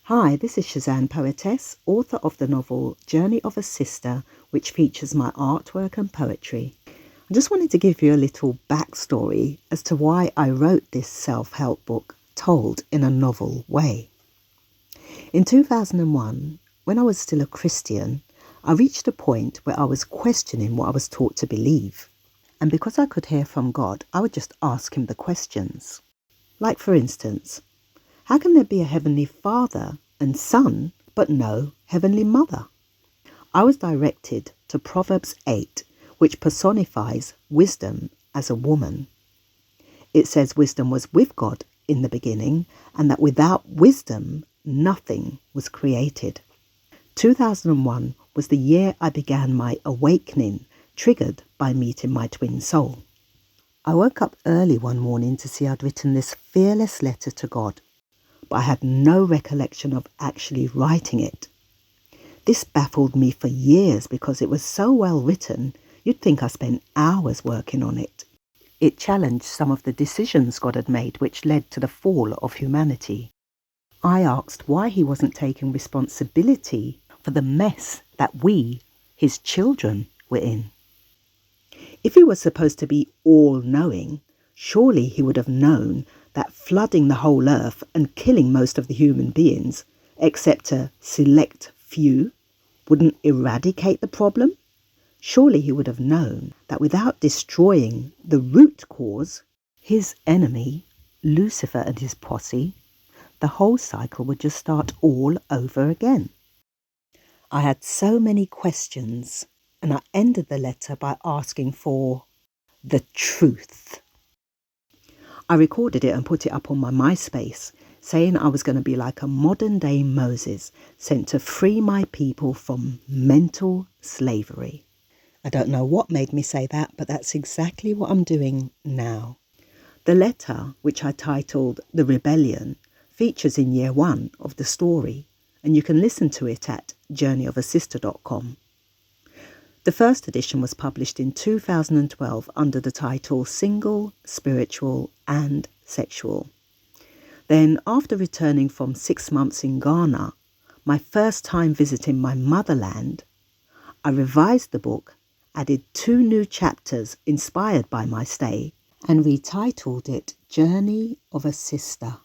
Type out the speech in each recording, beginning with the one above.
Hi, this is Cezanne Poetess, author of the novel Journey of a Sister, which features my artwork and poetry. I just wanted to give you a little backstory as to why I wrote this self-help book told in a novel way. In 2001, when I was still a Christian, I reached a point where I was questioning what I was taught to believe. And because I could hear from God, I would just ask him the questions. Like, for instance, how can there be a Heavenly Father and Son, but no Heavenly Mother? I was directed to Proverbs 8, which personifies wisdom as a woman. It says wisdom was with God in the beginning, and that without wisdom, nothing was created. 2001 was the year I began my awakening, triggered by meeting my twin soul. I woke up early one morning to see I'd written this fearless letter to God, but I had no recollection of actually writing it. This baffled me for years because it was so well written, you'd think I spent hours working on it. It challenged some of the decisions God had made, which led to the fall of humanity. I asked why he wasn't taking responsibility for the mess that we, his children, were in. If he was supposed to be all-knowing, surely he would have known that flooding the whole earth and killing most of the human beings, except a select few, wouldn't eradicate the problem. Surely he would have known that without destroying the root cause, his enemy, Lucifer and his posse, the whole cycle would just start all over again. I had so many questions, and I ended the letter by asking for the truth. I recorded it and put it up on my MySpace, saying I was going to be like a modern-day Moses, sent to free my people from mental slavery. I don't know what made me say that, but that's exactly what I'm doing now. The letter, which I titled The Rebellion, features in year 1 of the story, and you can listen to it at journeyofassister.com. The first edition was published in 2012 under the title Single, Spiritual and Sexual. Then, after returning from 6 months in Ghana, my first time visiting my motherland, I revised the book, added 2 new chapters inspired by my stay, and retitled it Journey of a Sister.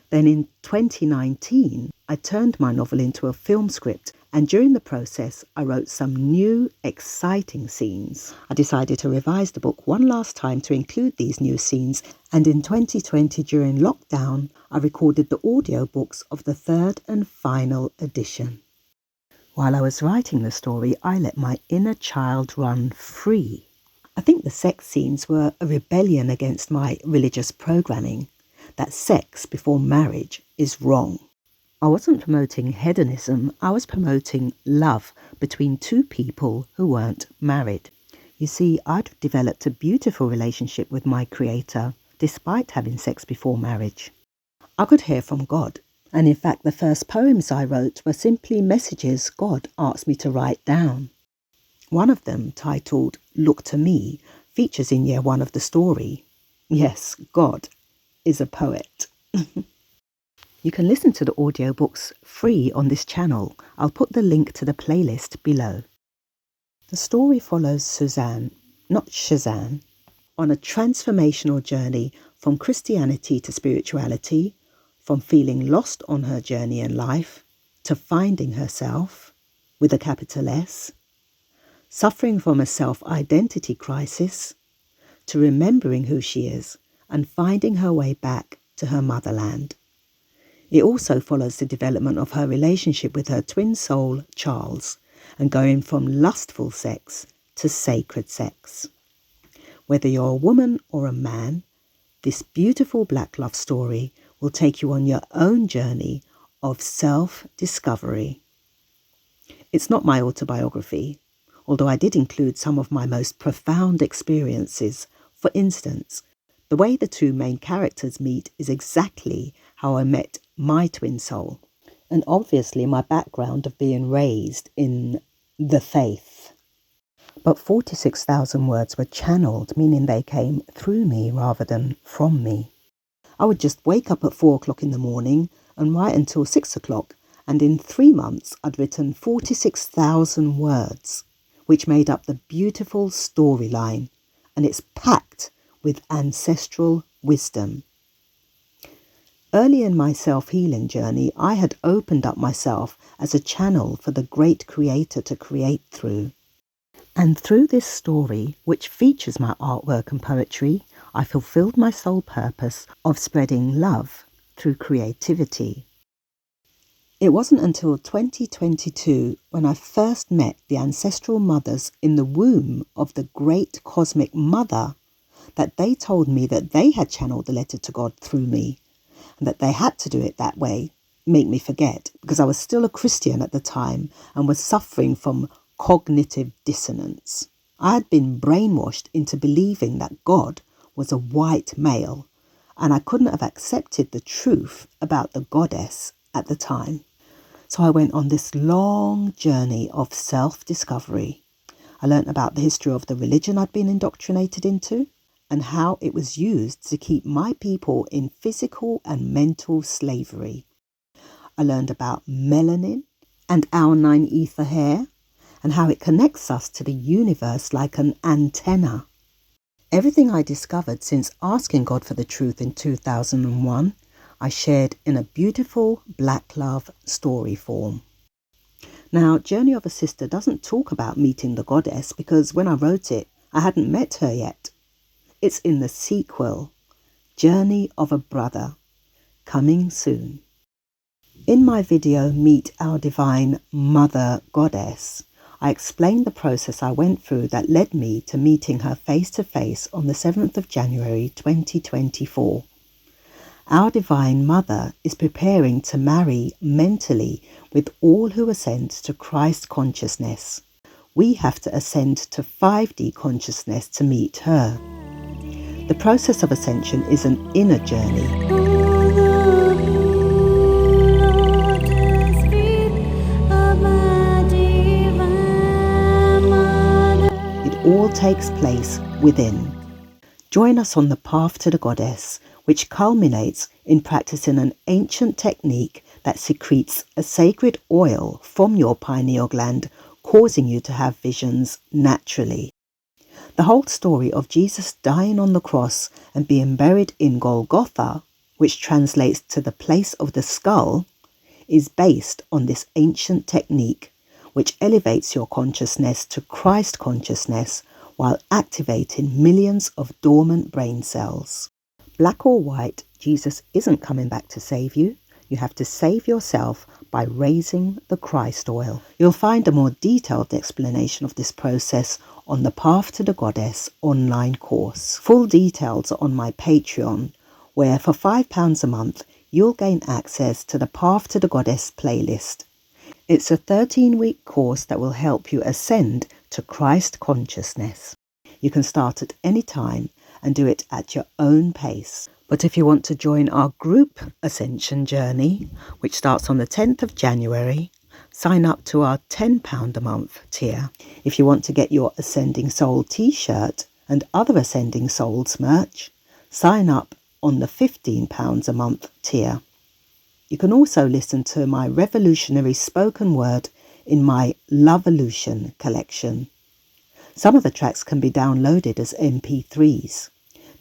Then in 2019, I turned my novel into a film script, and during the process, I wrote some new, exciting scenes. I decided to revise the book one last time to include these new scenes, and in 2020, during lockdown, I recorded the audiobooks of the 3rd and final edition. While I was writing the story, I let my inner child run free. I think the sex scenes were a rebellion against my religious programming, that sex before marriage is wrong. I wasn't promoting hedonism, I was promoting love between 2 people who weren't married. You see, I'd developed a beautiful relationship with my creator despite having sex before marriage. I could hear from God, and in fact the first poems I wrote were simply messages God asked me to write down. One of them, titled Look to Me, features in year 1 of the story. Yes, God is a poet. You can listen to the audiobooks free on this channel. I'll put the link to the playlist below. The story follows Suzanne, not Cezanne, on a transformational journey from Christianity to spirituality, from feeling lost on her journey in life to finding herself, with a capital S, suffering from a self-identity crisis, to remembering who she is and finding her way back to her motherland. It also follows the development of her relationship with her twin soul, Charles, and going from lustful sex to sacred sex. Whether you're a woman or a man, this beautiful Black love story will take you on your own journey of self-discovery. It's not my autobiography, although I did include some of my most profound experiences. For instance, the way the 2 main characters meet is exactly how I met my twin soul, and obviously my background of being raised in the faith. But 46,000 words were channeled, meaning they came through me rather than from me. I would just wake up at 4 o'clock in the morning and write until 6 o'clock, and in 3 months I'd written 46,000 words, which made up the beautiful storyline, and it's packed with ancestral wisdom. Early in my self-healing journey, I had opened up myself as a channel for the great creator to create through. And through this story, which features my artwork and poetry, I fulfilled my sole purpose of spreading love through creativity. It wasn't until 2022 when I first met the ancestral mothers in the womb of the great cosmic mother that they told me that they had channeled the letter to God through me, and that they had to do it that way, make me forget, because I was still a Christian at the time and was suffering from cognitive dissonance. I had been brainwashed into believing that God was a white male, and I couldn't have accepted the truth about the goddess at the time. So I went on this long journey of self-discovery. I learnt about the history of the religion I'd been indoctrinated into, and how it was used to keep my people in physical and mental slavery. I learned about melanin and our 9 ether hair, and how it connects us to the universe like an antenna. Everything I discovered since asking God for the truth in 2001, I shared in a beautiful Black Love story form. Now, Journey of a Sister doesn't talk about meeting the goddess because when I wrote it, I hadn't met her yet. It's in the sequel, Journey of a Brother, coming soon. In my video, Meet Our Divine Mother Goddess, I explained the process I went through that led me to meeting her face-to-face on the 7th of January 2024. Our Divine Mother is preparing to marry mentally with all who ascend to Christ consciousness. We have to ascend to 5D consciousness to meet her. The process of ascension is an inner journey. It all takes place within. Join us on the path to the goddess, which culminates in practicing an ancient technique that secretes a sacred oil from your pineal gland, causing you to have visions naturally. The whole story of Jesus dying on the cross and being buried in Golgotha, which translates to the place of the skull, is based on this ancient technique, which elevates your consciousness to Christ consciousness while activating millions of dormant brain cells. Black or white, Jesus isn't coming back to save you. You have to save yourself by raising the Christ oil. You'll find a more detailed explanation of this process on the Path to the Goddess online course. Full details are on my Patreon, where for £5 a month, you'll gain access to the Path to the Goddess playlist. It's a 13-week course that will help you ascend to Christ consciousness. You can start at any time and do it at your own pace. But if you want to join our group ascension journey, which starts on the 10th of January, sign up to our £10 a month tier. If you want to get your Ascending Soul t-shirt and other Ascending Souls merch, sign up on the £15 a month tier. You can also listen to my revolutionary spoken word in my LOVE-olution collection. Some of the tracks can be downloaded as MP3s.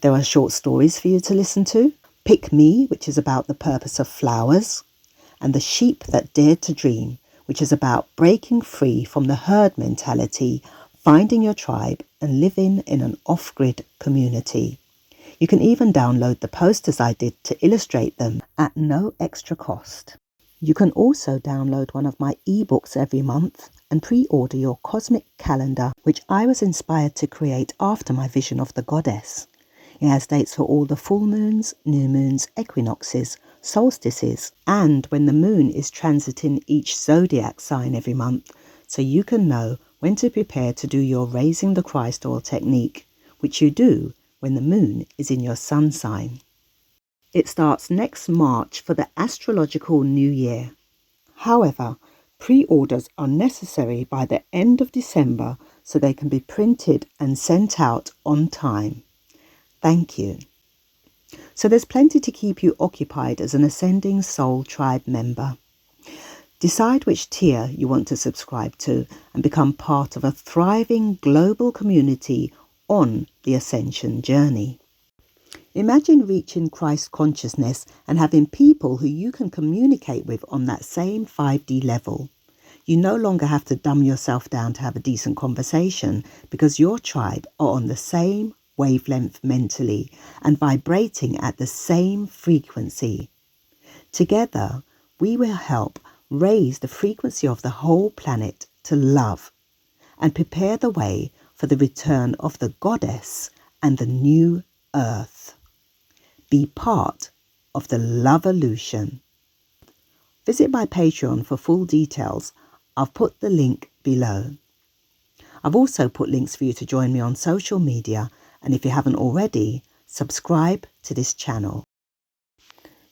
There are short stories for you to listen to. Pick Me, which is about the purpose of flowers, and The Sheep That Dared to Dream, which is about breaking free from the herd mentality, finding your tribe and living in an off-grid community. You can even download the posters I did to illustrate them at no extra cost. You can also download one of my ebooks every month and pre-order your cosmic calendar, which I was inspired to create after my vision of the goddess. It has dates for all the full moons, new moons, equinoxes, solstices, and when the moon is transiting each zodiac sign every month, so you can know when to prepare to do your Raising the Christ Oil technique, which you do when the moon is in your sun sign. It starts next March for the astrological new year. However, pre-orders are necessary by the end of December so they can be printed and sent out on time. Thank you. So there's plenty to keep you occupied as an Ascending Soul Tribe member. Decide which tier you want to subscribe to and become part of a thriving global community on the ascension journey. Imagine reaching Christ consciousness and having people who you can communicate with on that same 5D level. You no longer have to dumb yourself down to have a decent conversation because your tribe are on the same wavelength mentally and vibrating at the same frequency. Together, we will help raise the frequency of the whole planet to love and prepare the way for the return of the goddess and the new earth. Be part of the LOVE-olution. Visit my Patreon for full details. I've put the link below. I've also put links for you to join me on social media, and if you haven't already, subscribe to this channel.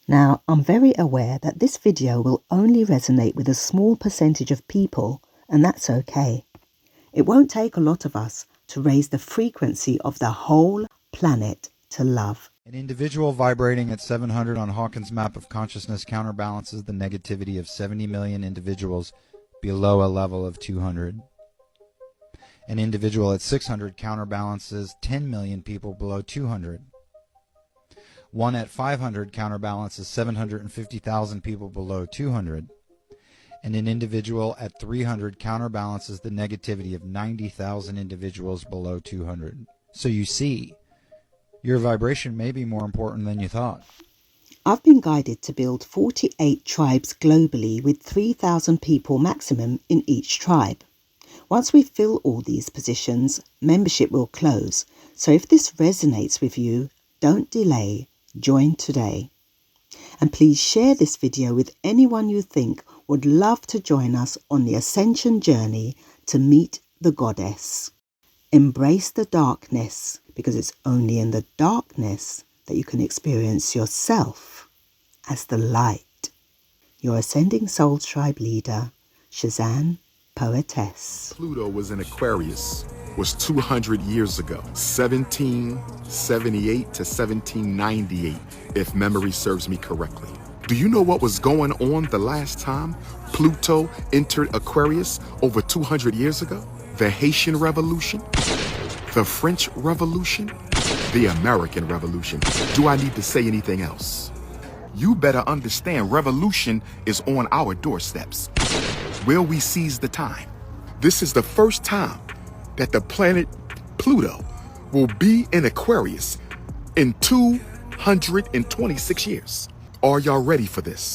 Now, I'm very aware that this video will only resonate with a small percentage of people, and that's okay. It won't take a lot of us to raise the frequency of the whole planet to love. An individual vibrating at 700 on Hawkins' map of consciousness counterbalances the negativity of 70 million individuals below a level of 200. An individual at 600 counterbalances 10 million people below 200. One at 500 counterbalances 750,000 people below 200. And an individual at 300 counterbalances the negativity of 90,000 individuals below 200. So you see, your vibration may be more important than you thought. I've been guided to build 48 tribes globally with 3,000 people maximum in each tribe. Once we fill all these positions, membership will close. So if this resonates with you, don't delay. Join today. And please share this video with anyone you think would love to join us on the ascension journey to meet the goddess. Embrace the darkness, because it's only in the darkness that you can experience yourself as the light. Your Ascending Soul Tribe leader, Cezanne Poetess. Pluto was in Aquarius, was 200 years ago, 1778 to 1798, if memory serves me correctly. Do you know what was going on the last time Pluto entered Aquarius over 200 years ago? The Haitian Revolution, the French Revolution, the American Revolution. Do I need to say anything else? You better understand revolution is on our doorsteps. Will we seize the time? This is the first time that the planet Pluto will be in Aquarius in 226 years. Are y'all ready for this?